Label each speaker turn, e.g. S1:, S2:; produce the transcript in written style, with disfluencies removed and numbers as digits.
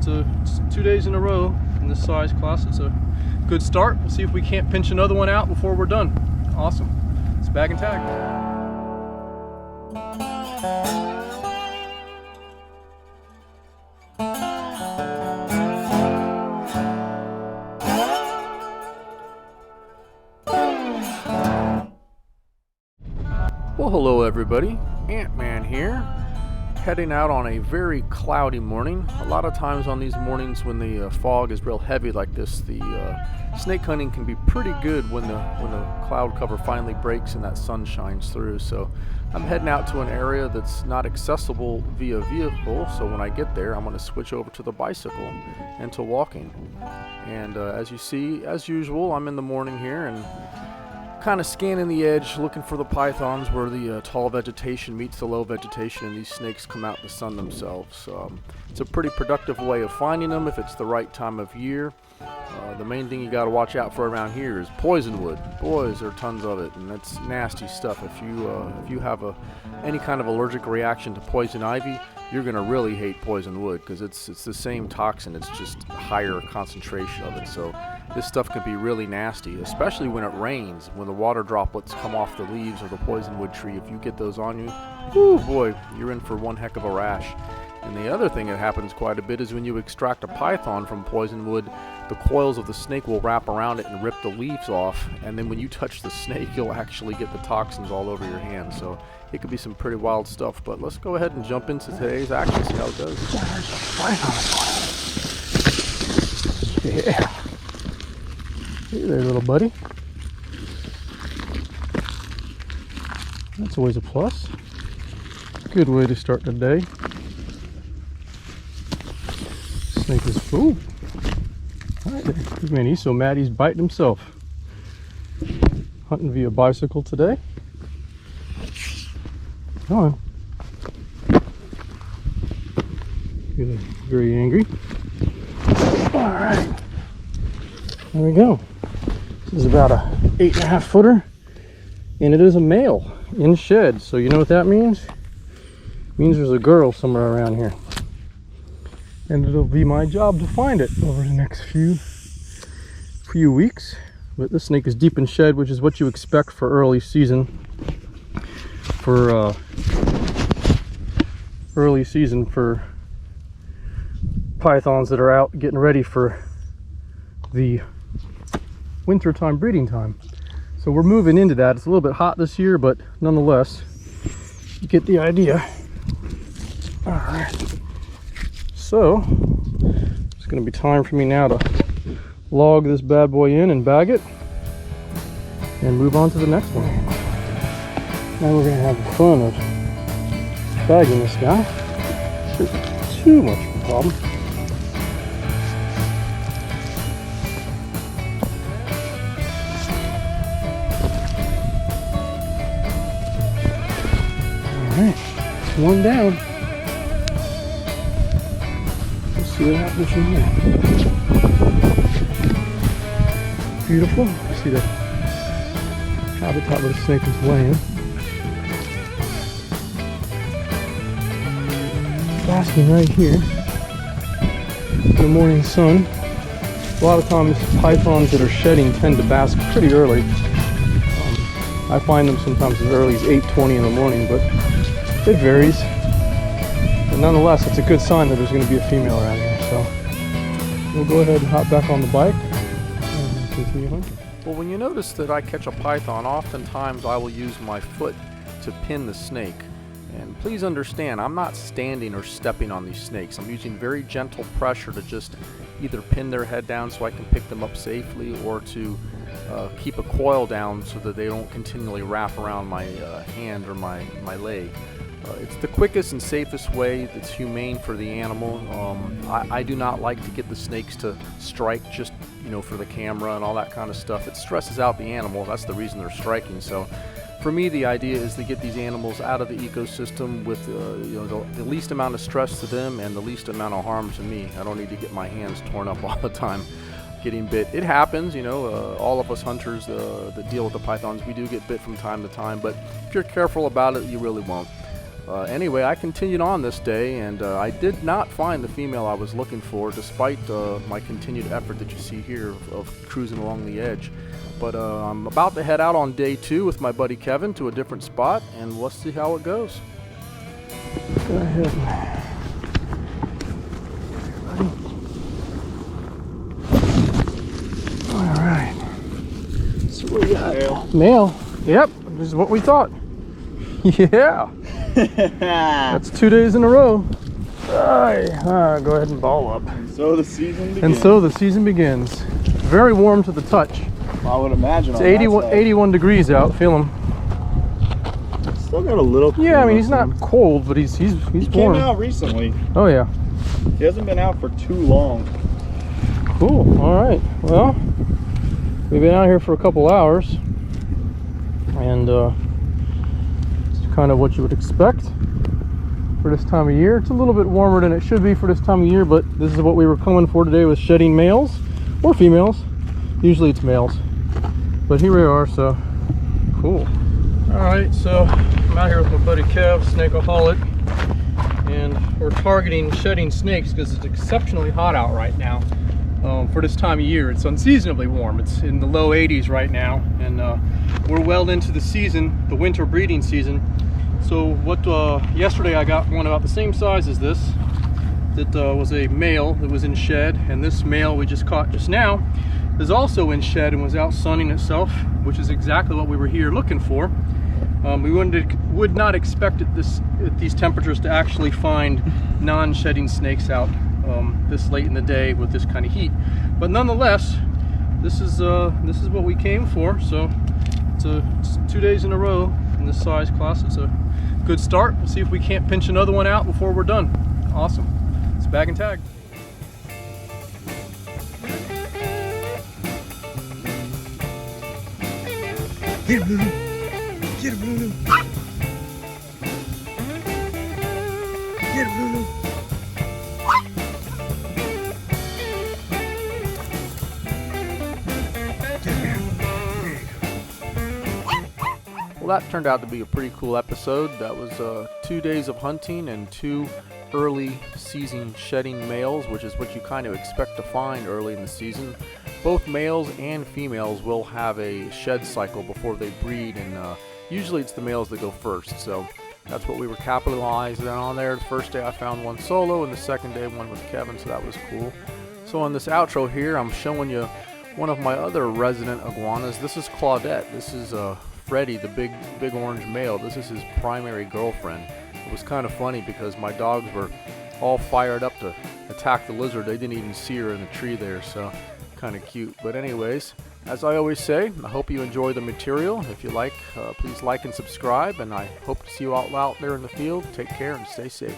S1: It's 2 days in a row in this size class. It's a good start. We'll see if we can't pinch another one out before we're done. Awesome. It's bag and tag. Well, hello everybody, Ant-Man here, heading out on a very cloudy morning. A lot of times on these mornings when the fog is real heavy like this, the snake hunting can be pretty good when the cloud cover finally breaks and that sun shines through. So I'm heading out to an area that's not accessible via vehicle, so when I get there I'm going to switch over to the bicycle and to walking. And as you see, as usual, I'm in the morning here and kind of scanning the edge, looking for the pythons where the tall vegetation meets the low vegetation and these snakes come out to sun themselves. It's a pretty productive way of finding them if it's the right time of year. The main thing you got to watch out for around here is poisonwood. Boys, there are tons of it, and that's nasty stuff. If you have any kind of allergic reaction to poison ivy, you're gonna really hate poisonwood because it's the same toxin. It's just a higher concentration of it. So this stuff can be really nasty, especially when it rains. When the water droplets come off the leaves of the poisonwood tree, if you get those on you, whoo boy, you're in for one heck of a rash. And the other thing that happens quite a bit is when you extract a python from poisonwood, the coils of the snake will wrap around it and rip the leaves off, and then when you touch the snake, you'll actually get the toxins all over your hands. So it could be some pretty wild stuff. But let's go ahead and jump into today's action, see how it goes.
S2: There's a python. Yeah. Hey there, little buddy. That's always a plus. Good way to start the day. Snake is, ooh. Alright there. Man, he's so mad he's biting himself. Hunting via bicycle today. Come on. Feeling very angry. Alright. There we go. This is about a 8.5 footer. And it is a male in shed. So you know what that means? It means there's a girl somewhere around here. And it'll be my job to find it over the next few weeks. But this snake is deep in shed, which is what you expect for early season. For pythons that are out getting ready for the wintertime breeding time. So we're moving into that. It's a little bit hot this year, but nonetheless, you get the idea. All right. So, it's going to be time for me now to log this bad boy in and bag it and move on to the next one. Now we're going to have the fun of bagging this guy. Shouldn't be too much of a problem. Alright, it's one down. See what happens from here. Beautiful. See the habitat where the snake is laying. Basking right here in the morning sun. A lot of times pythons that are shedding tend to bask pretty early. I find them sometimes as early as 8:20 in the morning, but it varies. But nonetheless, it's a good sign that there's going to be a female around here. So we'll go ahead and hop back on the bike and continue hunting.
S1: Well, when you notice that I catch a python, oftentimes I will use my foot to pin the snake. And please understand, I'm not standing or stepping on these snakes. I'm using very gentle pressure to just either pin their head down so I can pick them up safely, or to keep a coil down so that they don't continually wrap around my hand or my leg. It's the quickest and safest way that's humane for the animal. I do not like to get the snakes to strike just, for the camera and all that kind of stuff. It stresses out the animal. That's the reason they're striking. So for me, the idea is to get these animals out of the ecosystem with the least amount of stress to them and the least amount of harm to me. I don't need to get my hands torn up all the time getting bit. It happens, all of us hunters that deal with the pythons, we do get bit from time to time, but if you're careful about it, you really won't. Anyway, I continued on this day, and I did not find the female I was looking for, despite my continued effort that you see here of cruising along the edge. But I'm about to head out on day 2 with my buddy Kevin to a different spot, and we'll see how it goes.
S2: Go ahead. All right. So what we got? Male. Yep, this is what we thought. Yeah. That's 2 days in a row. All right, go ahead and ball up.
S3: And so the season begins.
S2: And so the season begins. Very warm to the touch.
S3: I would imagine.
S2: It's 81 degrees out. Feel him.
S3: Still got a little.
S2: Yeah, I mean he's not cold, but he's
S3: He
S2: warm.
S3: came out recently.
S2: Oh yeah.
S3: He hasn't been out for too long.
S2: Cool. All right. Well, we've been out here for a couple hours, and it's kind of what you would expect for this time of year. It's a little bit warmer than it should be for this time of year, but this is what we were coming for today, with shedding males or females. Usually it's males, but here we are. So cool. All right, so I'm out here with my buddy Kev, snakeaholic, and we're targeting shedding snakes because it's exceptionally hot out right now. For this time of year, it's unseasonably warm. It's in the low 80s right now, and we're well into the season, the winter breeding season. So what yesterday I got one about the same size as this that was a male that was in shed, and this male we just caught just now is also in shed and was out sunning itself, which is exactly what we were here looking for. We would not expect at these temperatures to actually find non-shedding snakes out this late in the day with this kind of heat, but nonetheless, this is what we came for. So it's 2 days in a row in this size class. It's a good start. We'll see if we can't pinch another one out before we're done. Awesome. It's bag and tag.
S3: Get him, Lulu. Get him, Lulu. Get him, Lulu.
S1: Well, that turned out to be a pretty cool episode. That was 2 days of hunting and 2 early season shedding males, which is what you kind of expect to find early in the season. Both males and females will have a shed cycle before they breed, and usually it's the males that go first. So that's what we were capitalizing on there. The first day I found one solo, and the second day one with Kevin, so that was cool. So on this outro here, I'm showing you one of my other resident iguanas. This is Claudette. This is Freddy, the big orange male. This is his primary girlfriend. It was kind of funny because my dogs were all fired up to attack the lizard. They didn't even see her in the tree there, so kind of cute. But anyways, as I always say, I hope you enjoy the material. If you like, please like and subscribe, and I hope to see you all out there in the field. Take care and stay safe.